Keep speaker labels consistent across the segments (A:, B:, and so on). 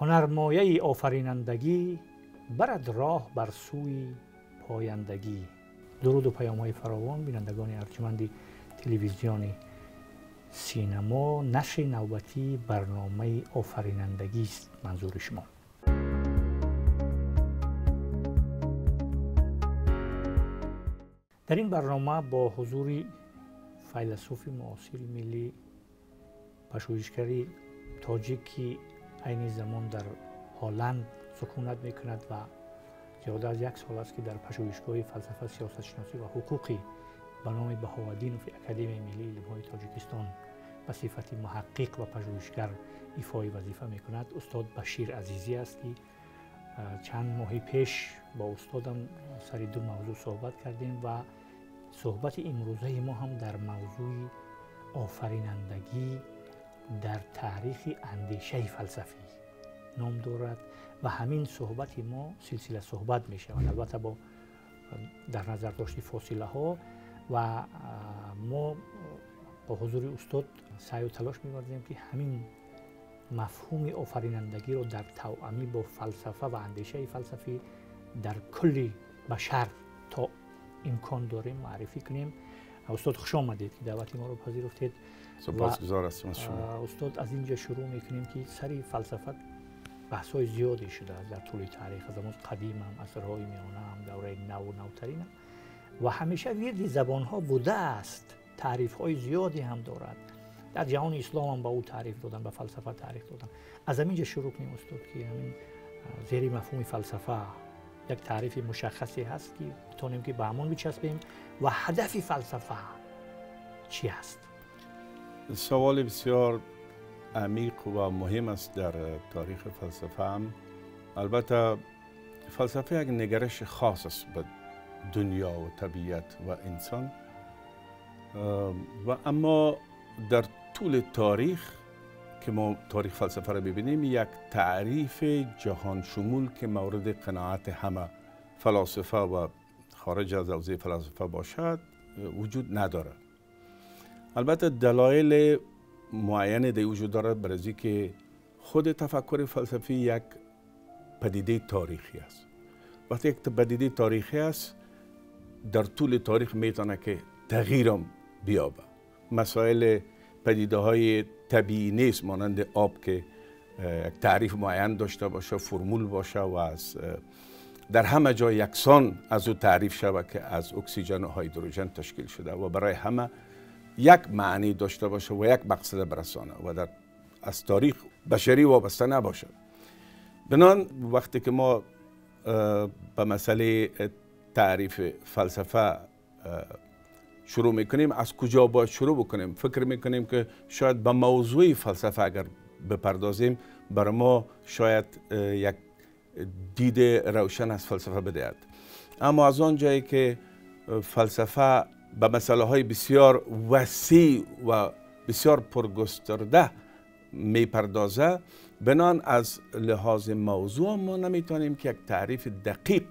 A: هنرمایه آفرینندگی برد راه بر سوی پایندگی. درود و پیام‌های فراوان بینندگان ارجمند تلویزیون سینما. نشر نوبتی برنامه آفرینندگی است منظور شما. در این برنامه با حضور فیلسوف معاصر ملی پژوهشگری تاجیکی عین زمان در هلند سکونت میکند و زیاده از 1 سال است که در پژوهشگاه فلسفه، سیاست شناسی و حقوقی به نام بهاءالدین فی اکادمی ملی علم‌های تاجیکستان به صفت محقق و پژوهشگر ایفای وظیفه میکند. استاد بشیر عزیزی است که چند ماه پیش با استادم سر 2 موضوع صحبت کردیم و صحبت امروزه ما هم در موضوع آفرینندگی در تاریخ اندیشه فلسفی نام دارد و همین صحبت ما سلسله صحبت می شود، البته با در نظر داشتی فاصله ها، و ما با حضور استاد سعی و تلاش می ورزیم که همین مفهوم آفرینندگی رو در توأمی با فلسفه و اندیشه فلسفی در کل بشر تا امکان داریم معرفی کنیم. استاد خوش آمدید که دعوت ما رو پذیرفتید.
B: سپاسگزار هستم از شما.
A: استاد از اینجا شروع میکنیم که سری فلسفه بحث‌های زیادی شده است در طول تاریخ، از زمان قدیم هم، عصرهای میانه هم، دوره نو و نوترین هم، و همیشه ورد زبان‌ها بوده است. تعریف‌های زیادی هم دارد. در جهان اسلام هم با او تعریف دادن، به فلسفه تعریف دادن. از اینجا شروع کنیم استاد که همین زیر مفهوم فلسفه یک تعریف مشخصی هست که بتونیم که به همون بچسبیم و هدف فلسفه چی است؟
B: سوال بسیار عمیق و مهم است در تاریخ فلسفه هم. البته فلسفه یک نگرش خاص است به دنیا و طبیعت و انسان، و اما در طول تاریخ که ما تاریخ فلسفه را ببینیم، یک تعریف جهان شمول که مورد قناعت همه فلاسفه و خارج از حوزه فلسفه باشد وجود ندارد. البته دلایل معین در وجود دارد، برای اینکه خود تفکر فلسفی یک پدیده تاریخی است. وقتی یک پدیده تاریخی است، در طول تاریخ میتونه که تغییر بیابه. مسائل پدیده های طبیعی نیست، مانند آب که یک تعریف معین داشته باشه، فرمول باشه و از در همه جا یکسان از او تعریف شود که از اکسیژن و هیدروژن تشکیل شده و برای همه یک معنی داشته باشه و یک مقصد برسانه و در از تاریخ بشری وابسته نباشه. بنان وقتی که ما به مسئله تعریف فلسفه شروع میکنیم، از کجا باید شروع بکنیم؟ فکر میکنیم که شاید به موضوع فلسفه اگر بپردازیم برای ما شاید یک دید روشن از فلسفه بدهد. اما از آن جایی که فلسفه به مسئله های بسیار وسیع و بسیار پرگسترده میپردازه، بنان از لحاظ موضوع ما نمیتونیم که یک تعریف دقیق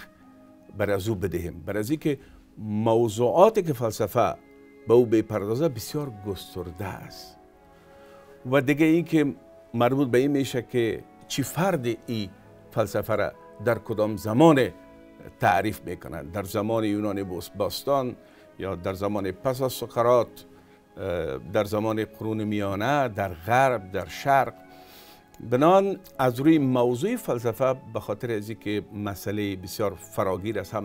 B: برای از او بدهیم، برای از اینکه موضوعاتی که فلسفه به او بپردازه بسیار گسترده است. و دیگه این که مربوط به این میشه که چی فرد این فلسفه را در کدام زمان تعریف میکنند، در زمان یونان باستان یا در زمان پس از سقراط، در زمان قرون میانه، در غرب، در شرق. بنان از روی موضوع فلسفه به خاطر از اینکه مسئله بسیار فراگیر است، هم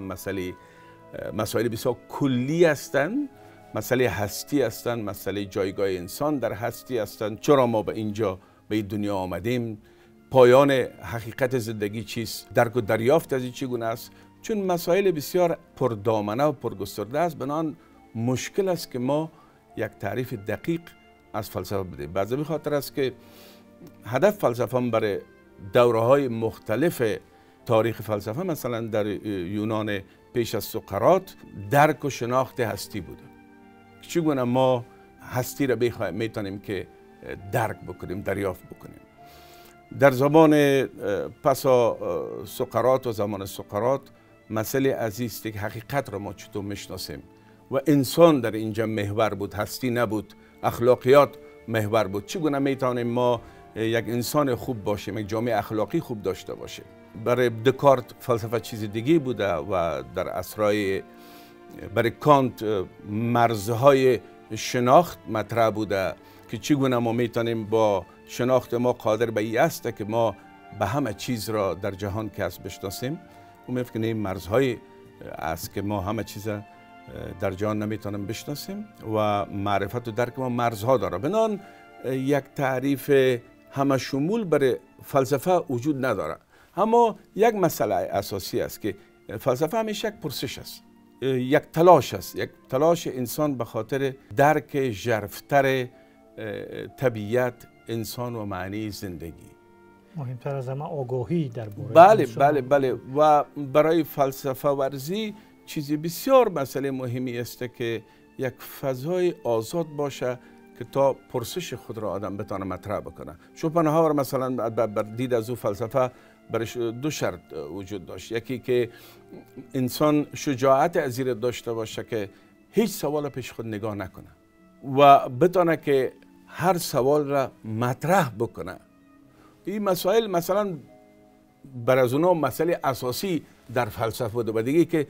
B: مسائل بسیار کلی هستند، مسئله هستی هستند، مسئله جایگاه انسان در هستی هستند، چرا ما به اینجا به این دنیا آمدیم، پایان حقیقت زندگی چیست، درک و دریافت از این چگونه است. چون مسائل بسیار پردامنه و پرگسترده است، بنان مشکل است که ما یک تعریف دقیق از فلسفه بدیم. بعضی به خاطر است که هدف فلسفه برای دوره‌های مختلف تاریخ فلسفه، مثلا در یونان پیش از سقراط، درک و شناخت هستی بوده. چگونه ما هستی را میتونیم که درک بکنیم، دریافت بکنیم. در زمان پس سقراط و زمان سقراط مسئله عزیز که حقیقت را ما چطور میشناسیم و انسان در اینجا محور بود، هستی نبود، اخلاقیات محور بود. چگونه میتونیم ما یک انسان خوب باشیم، یک جامعه اخلاقی خوب داشته باشیم. برای دکارت فلسفه چیز دیگه بوده و در عصرهای برای کانت مرزهای شناخت مطرح بوده که چگونه ما میتونیم با شناخت ما قادر به این است که ما به همه چیز را در جهان کسب بشناسیم. و می فکرم این مرزهای است که ما همه چیز در جهان نمیتونیم بشناسیم و معرفت و درک ما مرزها داره. بنان یک تعریف همه شمول برای فلسفه وجود نداره. اما یک مسئله اساسی است که فلسفه همیشه یک پرسش است، یک تلاش است، یک تلاش انسان به خاطر درک ژرفتر طبیعت انسان و معنی زندگی.
A: مهمتر از همه آگاهی درباره
B: بله و برای فلسفه ورزی چیزی بسیار مسئله مهمی است که یک فضای آزاد باشه که تا پرسش خود را آدم بتونه مطرح بکنه. شوپنهاور مثلا بر دید از او فلسفه برش دو شرط وجود داشت. یکی که انسان شجاعت از این داشته باشه که هیچ سوال پیش خود نگاه نکنه و بتونه که هر سوال را مطرح بکنه. این مسائل مثلا بر از اونا مسئله اساسی در فلسفه بوده و دیگه که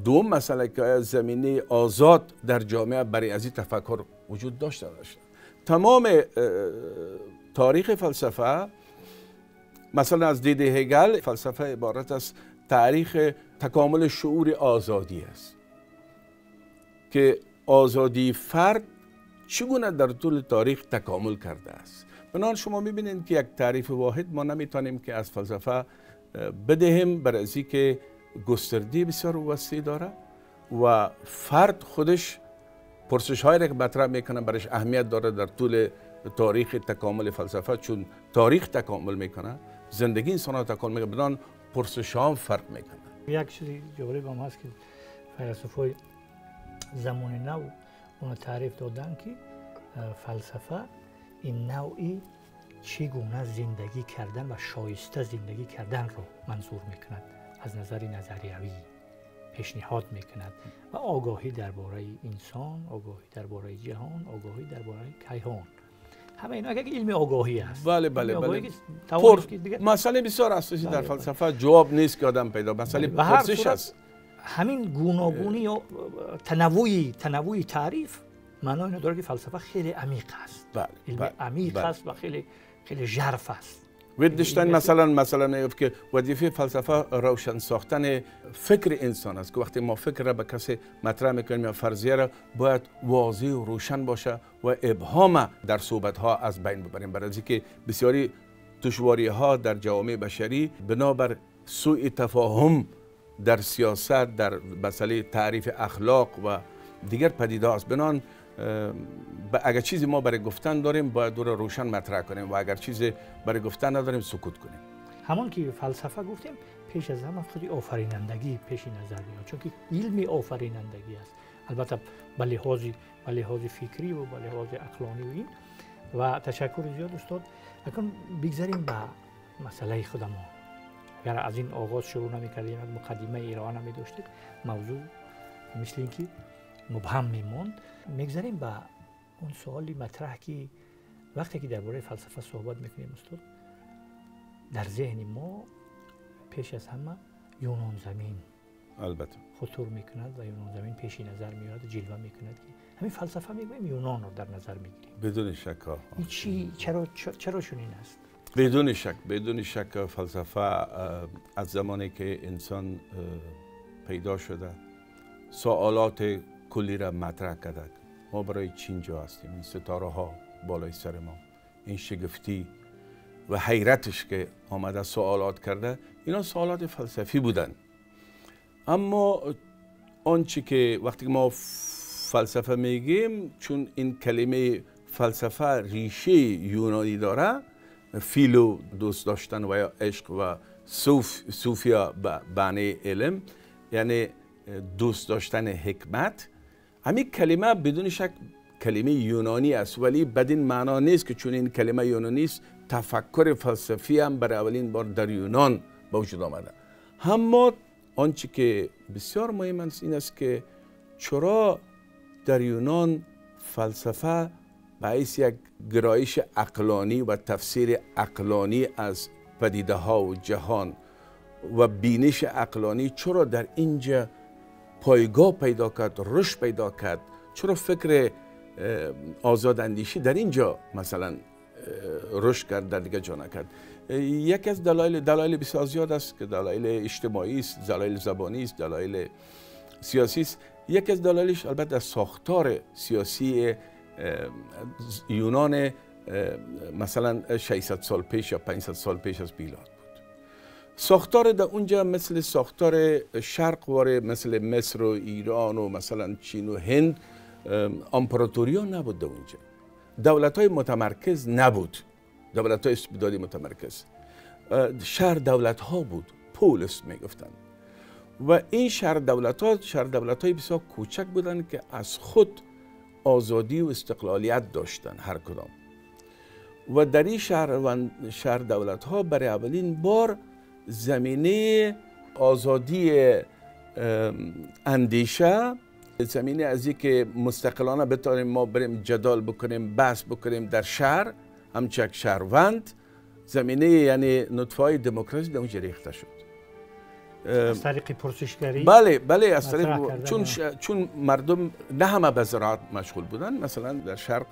B: دوم مسئله که زمینه آزاد در جامعه برای از این تفکر وجود داشته باشه. تمام تاریخ فلسفه مثلا از دید هگل فلسفه عبارت از تاریخ تکامل شعور آزادی است که آزادی فرد چگونه در طول تاریخ تکامل کرده است. بنابراین شما میبینید که یک تعریف واحد ما نمیتونیم که از فلسفه بدهیم، برای از اینکه گستردی بسیار وسیع داره و فرد خودش پرسش هایی را که مطرح میکنه برایش اهمیت داره در طول تاریخ تکامل فلسفه. چون تاریخ تکامل میکنه، زندگی انسان ها تکامل میکنه، بدان پرسش ها هم فرق میکنه.
A: یک چیزی جالب هم هست که فیلسوفای زمان نو اون تعریف دادن که فلسفه این نوعی چگونه زندگی کردن و شایسته زندگی کردن رو منظور میکند، از نظر نظریوی پیشنهاد میکند و آگاهی درباره انسان، آگاهی درباره جهان، آگاهی درباره کیهان، همه اینا یک علم آگاهی است.
B: بله. مسئله بسیار اساسی در فلسفه جواب نیست که آدم پیدا، مسئله پرسش است.
A: همین گوناگونی و تنوعی تعریف معنی اینو داره که فلسفه خیلی عمیق است. علم عمیق است و خیلی ژرف است.
B: ویتگنشتاین مثلا میگفت که وظیفه فلسفه روشن ساختن فکر انسان است که وقتی ما فکر را به کسی مطرح میکنیم یا فرضیه را باید واضح و روشن باشه و ابهام در صحبت ها از بین ببریم، برای اینکه بسیاری دشواری ها در جوامع بشری بنابر سوء تفاهم در سیاست، در مسئله تعریف اخلاق و دیگر پدیده است. بنان اگر چیزی ما برای گفتن داریم باید دو را روشن مطرح کنیم و اگر چیزی برای گفتن نداریم سکوت کنیم.
A: همون که فلسفه گفتیم پیش از همه خودی آفرینندگی پیش نظر میاد، چون که علم آفرینندگی است، البته به لحاظ فکری و به لحاظ عقلانی و این. و تشکر زیاد استاد. اکنون بگذاریم به مسئله خود ما. اگر از این آغاز شروع نمی‌کردیم، مقدمه ایران نمی داشتیم، موضوع مثل اینکه مبهم میموند. میگذاریم به اون سوالی مطرح که وقتی که درباره فلسفه صحبت میکنیم استاد، در ذهن ما پیش از همه یونان زمین
B: البته خطور
A: میکند و یونان زمین پیش نظر میاد، جلوه میکند که همین فلسفه میگویم یونان رو در نظر میگیریم.
B: بدون شک.
A: چرا چنین است؟
B: بدون شک فلسفه از زمانی که انسان پیدا شده سوالات کلی را مطرح کرده. ما برای چی اینجا هستیم؟ این ستاره ها بالای سر ما، این شگفتی و حیرتش که آمده سوالات کرده، اینا سوالات فلسفی بودن. اما آنچه که وقتی ما فلسفه میگیم، چون این کلمه فلسفه ریشه یونانی داره، فیلو دوست داشتن و یا عشق و صوفیا بعنی علم، یعنی دوست داشتن حکمت. همین کلمه بدون شک کلمه یونانی است، ولی بدین معنا نیست که چون این کلمه یونانی است تفکر فلسفی هم برای اولین بار در یونان به وجود آمده. اما آنچه که بسیار مهم است این است که چرا در یونان فلسفه باعث یک گرایش عقلانی و تفسیر عقلانی از پدیده ها و جهان و بینش عقلانی چرا در اینجا پایگاه پیدا کرد، رشد پیدا کرد، چرا فکر آزاد اندیشی در اینجا مثلا رشد کرد، در دیگه جا نکرد. یکی از دلایل بسیار زیاد است که دلایل اجتماعی است، دلایل زبانی است، دلایل سیاسی است. یکی از دلایلش البته ساختار سیاسی یونان مثلا 600 سال پیش یا 500 سال پیش از میلاد بود. ساختار در اونجا مثل ساختار شرق واره، مثل مصر و ایران و مثلا چین و هند امپراتوری نبود. در اونجا دولت های متمرکز نبود، دولت های استبدادی متمرکز، شهر دولت ها بود، پولس می گفتن. و این شهر دولت های بسیار کوچک بودن که از خود آزادی و استقلالیت داشتن هر کدام. و در این شهر دولت ها برای اولین بار زمینه آزادی اندیشه، زمینه از این که مستقلانه بتوانیم ما بریم جدال بکنیم، بحث بکنیم در شهر همچه یک شهروند، زمینه یعنی نطفه های دموکراسی در اونجا ریخته شد.
A: از طریق پرسشگری؟
B: بله از طریق چون مردم نه همه به زراعت مشغول بودن. مثلا در شرق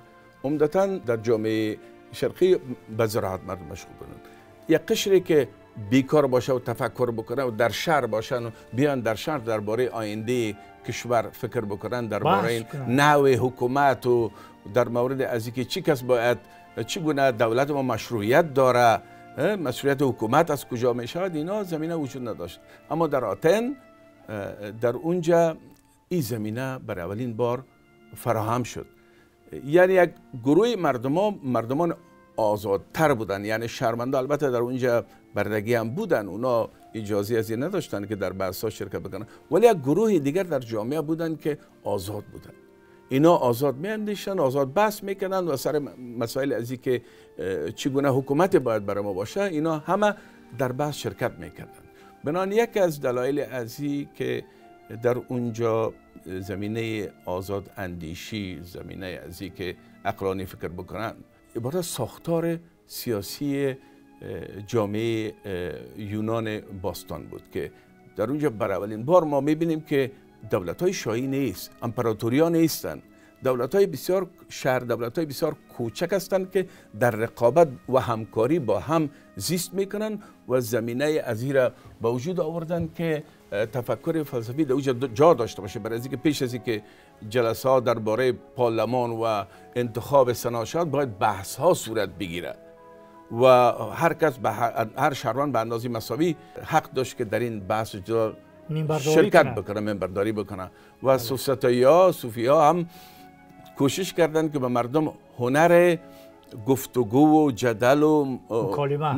B: عمدتاً در جامعه شرقی به زراعت مردم مشغول بودن. یک قشری که بیکار باشه و تفکر بکنه و در شهر باشن و بیان در شهر درباره آینده کشور فکر بکنن، درباره نوع حکومت و در مورد از اینکه چی کس باید چگونه دولت ما مشروعیت داره، مشروعیت حکومت از کجا می شود، اینا زمینه وجود نداشت. اما در آتن در اونجا این زمینه برای اولین بار فراهم شد. یعنی یک گروه مردمان آزادتر بودن، یعنی شهروندا البته در اونجا بردگی هم بودن، اونا اجازه از این نداشتن که در بحث‌ها شرکت بکنن، ولی یک گروه دیگر در جامعه بودن که آزاد بودن. اینا آزاد میاندیشن، آزاد بحث میکنن و سر مسائل از این که چگونه حکومت باید برای ما باشه، اینا همه در بحث شرکت میکردن. بنابراین یکی از دلایل از این که در اونجا زمینه آزاد اندیشی، زمینه از این که عقلانی فکر بکنن، عبارت ساختار سیاسی جامعه یونان باستان بود که در اونجا برای اولین بار ما میبینیم که دولت‌های شاهی نیست، امپراتوری‌ها نیستن، دولت‌های بسیار کوچک هستند که در رقابت و همکاری با هم زیست میکنن و زمینه از این را به وجود آوردن که تفکر فلسفی در اونجا جا داشته باشه. برای اینکه پیش از اینکه جلسات درباره پارلمان و انتخاب سناشات باید بحث‌ها صورت بگیره و هر کس هر شهروند به اندازه مساوی حق داشت که در این بحث شرکت بکنه، منبرداری بکنه. و صوفی ها هم کوشش کردن که به مردم هنر گفتگو و جدل و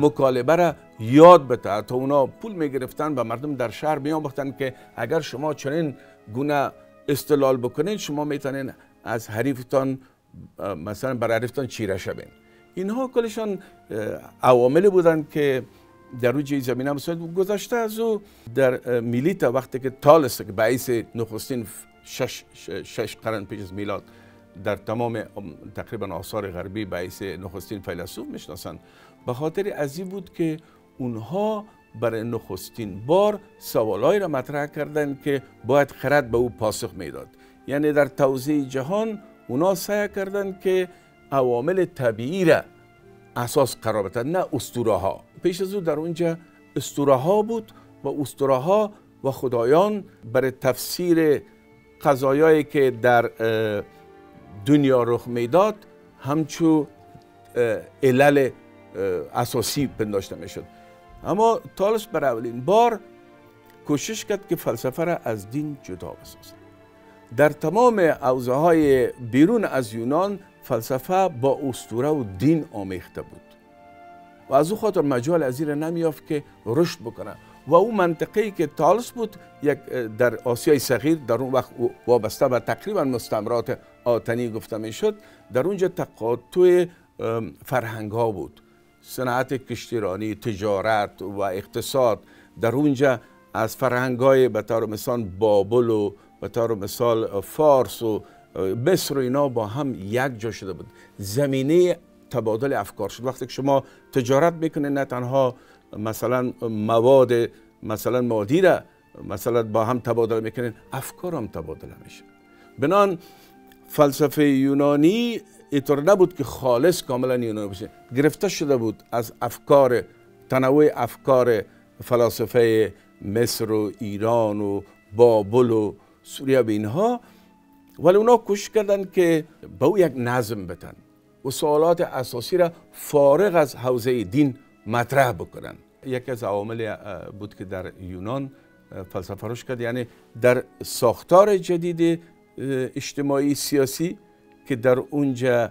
B: مکالمه را یاد بده. تا اونا پول میگرفتن و مردم در شهر میآموختن که اگر شما چنین گونه استدلال بکنین شما میتونین از حریفتان مثلا برای حریفتان چیره شوین. اینها کلشان عوامل بودن که در روی زمینه مساعد گذشته. از او در میلیتا وقتی که تالس که باعث نخستین 6 قرن پیش از میلاد در تمام تقریبا آثار غربی باعث نخستین فیلسوف میشناسند، به خاطر از این بود که اونها برای نخستین بار سوالایی را مطرح کردند که باید خرد به او پاسخ میداد. یعنی در توزیع جهان اونا سعی کردند که عوامل طبیعی را اساس قرار بدن، نه اسطوره ها. پیش از او در اونجا اسطوره ها بود و اسطوره ها و خدایان برای تفسیر قضایایی که در دنیا رخ میداد همچو علل اساسی پنداشته میشد. اما تالس برای اولین بار کوشش کرد که فلسفه را از دین جدا بسازد. در تمام حوزه‌های بیرون از یونان فلسفه با اسطوره و دین آمیخته بود و از او خاطر مجال از این نمیافت که رشد بکنه. و اون منطقه‌ای که تالس بود در آسیای صغیر در اون وقت وابسته به تقریبا مستعمرات آتنی گفته میشد، در اونجا تقاطع فرهنگ ها بود، صنعت کشتیرانی، تجارت و اقتصاد. در اونجا از فرهنگ های به طور مثال بابل و به طور مثال فارس و مصر و اینا با هم یک جا شده بود، زمینه تبادل افکار شد. وقتی که شما تجارت میکنید نه تنها مثلا مواد مثلا مادی را مثلا با هم تبادل میکنید، افکار هم تبادل میشه. بنان فلسفه یونانی اینطور نبود که خالص کاملا یونانی باشه، گرفته شده بود از افکار، تنوع افکار فلاسفه مصر و ایران و بابل و سوریه و اینها، ولی اونا کوشش کردن که به او یک نظم بدن و سوالات اساسی را فارغ از حوزه دین مطرح بکنن. یکی از عوامل بود که در یونان فلسفه رشد کرد، یعنی در ساختار جدید اجتماعی سیاسی که در اونجا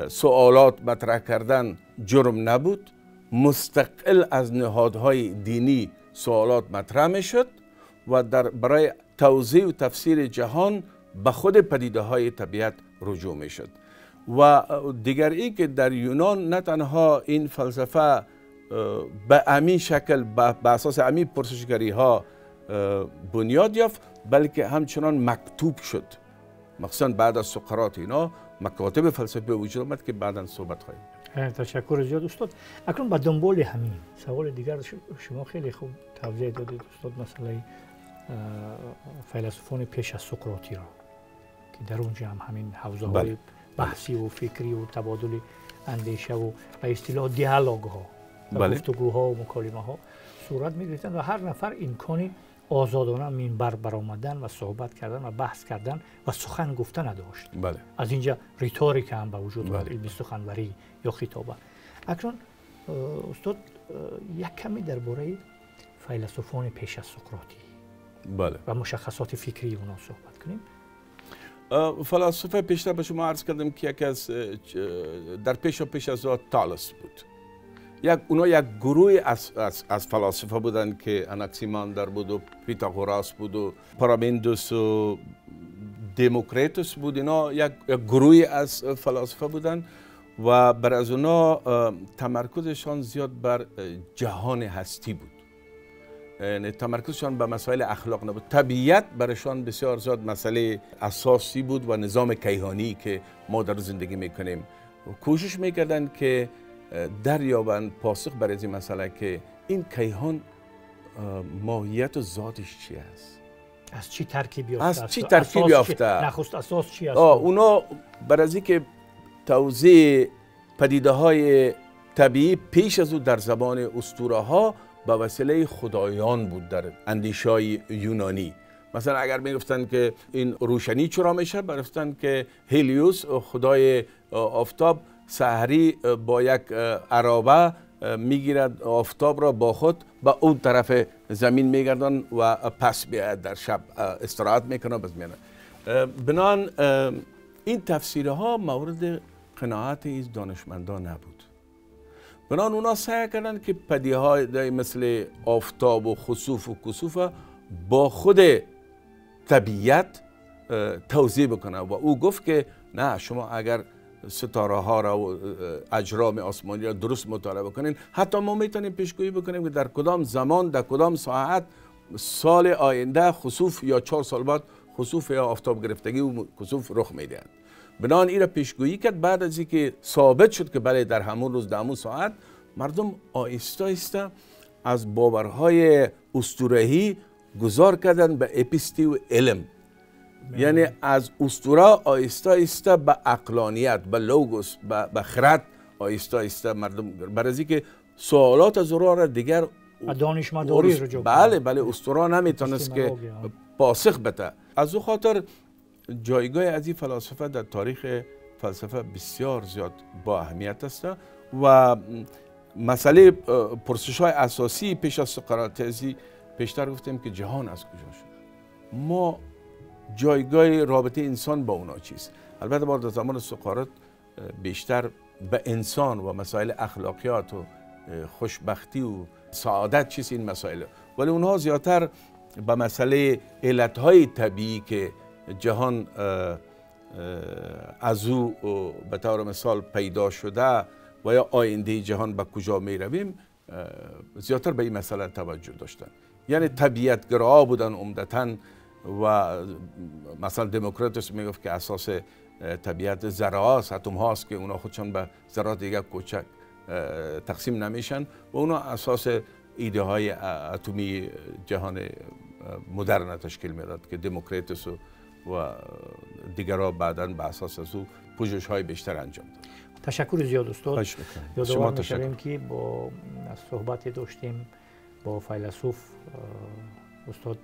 B: سوالات مطرح کردن جرم نبود، مستقل از نهادهای دینی سوالات مطرح میشد و برای توضیح و تفسیر جهان به خود پدیده های طبیعت رجوع میشد. و دیگر این که در یونان نه تنها این فلسفه به همین شکل به اساس همین پرسشگری ها بنیاد یافت، بلکه همچنان مکتوب شد، مخصوصا بعد از سقراط اینا مکاتب فلسفی وجود آمد که بعدا صحبت خواهیم.
A: تشکر زیاد استاد. اکنون به دنبال همین سوال دیگر شما خیلی خوب توضیح دادید استاد، مسئله فیلسوفان پیش از سقراطی را که در اونجا هم همین حوزه های بحثی و فکری و تبادل اندیشه و به اصطلاح دیالوگ ها و گفتگوها و مکالمه ها صورت می گرفتند و هر نفر امکانی آزادانه منبر برآمدن و صحبت کردن و بحث کردن و سخن گفتن نداشت. از اینجا ریتوریک هم به وجود آمد، علم سخنوری یا خطابه. اکنون استاد یک کمی درباره فیلسوفان پیش از سقراطی و مشخصات فکری اونا صحبت کنیم.
B: فلاسفه پیشتر به شما عرض کردم که یکی از در پیش از تالس بود. اونا یک گروه از فلاسفه بودن که اناکسیماندر بود و پیتاگوراس بود و پارامندوس و دموکریتوس بود. اینا یک گروه از فلاسفه بودن و بر از اونا تمرکزشان زیاد بر جهان هستی بود، یعنی تمرکزشان به مسائل اخلاق نبود. طبیعت برشان بسیار زیاد مسئله اساسی بود و نظام کیهانی که ما در زندگی میکنیم. کوشش میکردن که دریابند پاسخ برای این مسئله که این کیهان ماهیت و ذاتش چی است،
A: از چی ترکیب یافته،
B: از چی ترکیب یافته،
A: نخست اساس چی است.
B: اونا برای از اینکه توضیح پدیده های طبیعی پیش از او در زبان اسطوره ها به وسیله خدایان بود در اندیشه های یونانی. مثلا اگر میگفتن که این روشنی چرا میشه، برفتن که هلیوس خدای آفتاب سحری با یک عرابه میگیرد آفتاب را با خود به اون طرف زمین میگردن و پس بیاید در شب استراحت میکنه بس میانه. بنان این تفسیرها مورد قناعت از دانشمندان نبود. بنان اونا سعی کردن که پدیده های مثل آفتاب و خسوف و کسوف با خود طبیعت توضیح بکنه و او گفت که نه، شما اگر ستاره ها را و اجرام آسمانی را درست مطالعه بکنین، حتی ما میتونیم پیشگویی بکنیم که در کدام زمان در کدام ساعت سال آینده خسوف یا 4 سال بعد خسوف یا آفتاب گرفتگی و خسوف رخ میدهد. بنان این را پیشگویی کرد. بعد از اینکه ثابت شد که بله در همون روز در همون ساعت، مردم آهسته آهسته از باورهای اسطوره‌ای گذار کردن به اپیستی و علم، یعنی از اسطوره آهسته آهسته به عقلانیت، به لوگوس، به خرد آهسته آهسته مردم، برای اینکه سوالات از اونها را دیگر
A: دانشمنداری رجوع
B: بله اسطوره نمیتونست که پاسخ بده. از او خاطر جایگاه از این فلاسفه در تاریخ فلسفه بسیار زیاد با اهمیت است و مسئله پرسش های اساسی پیش از سقراطی پیشتر گفتیم که جهان از کجا شد، ما جایگاه رابطه انسان با اونا چیست. البته ما در زمان سقراط بیشتر به انسان و مسائل اخلاقیات و خوشبختی و سعادت چیست این مسائل، ولی اونها زیادتر به مسئله علتهای طبیعی که جهان از او به طور مثال پیدا شده و یا آینده جهان به کجا می رویم، زیادتر به این مسئله توجه داشتن. یعنی طبیعتگرا بودن عمدتاً و مثلا دموکراتس میگفت که اساس طبیعت ذره هاست، اتم هاست که اونا خودشان به ذرات دیگه کوچک تقسیم نمیشن و اونا اساس ایده های اتمی جهان مدرن تشکیل میداد که دموکراتس و دیگرها بعداً به اساس از او پژوهش های بیشتر انجام داد.
A: تشکر زیاد استاد.
B: یادآور
A: می‌شویم که با صحبت داشتیم با فیلسوف استاد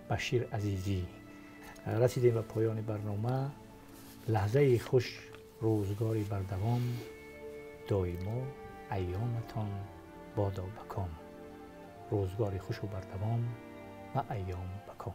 A: بشیر عزیزی. رسیدیم به پایان برنامه. لحظه خوش، روزگاری بردوام، دایما ایامتان بادا بکام. روزگاری خوش و بردوام و ایام بکام.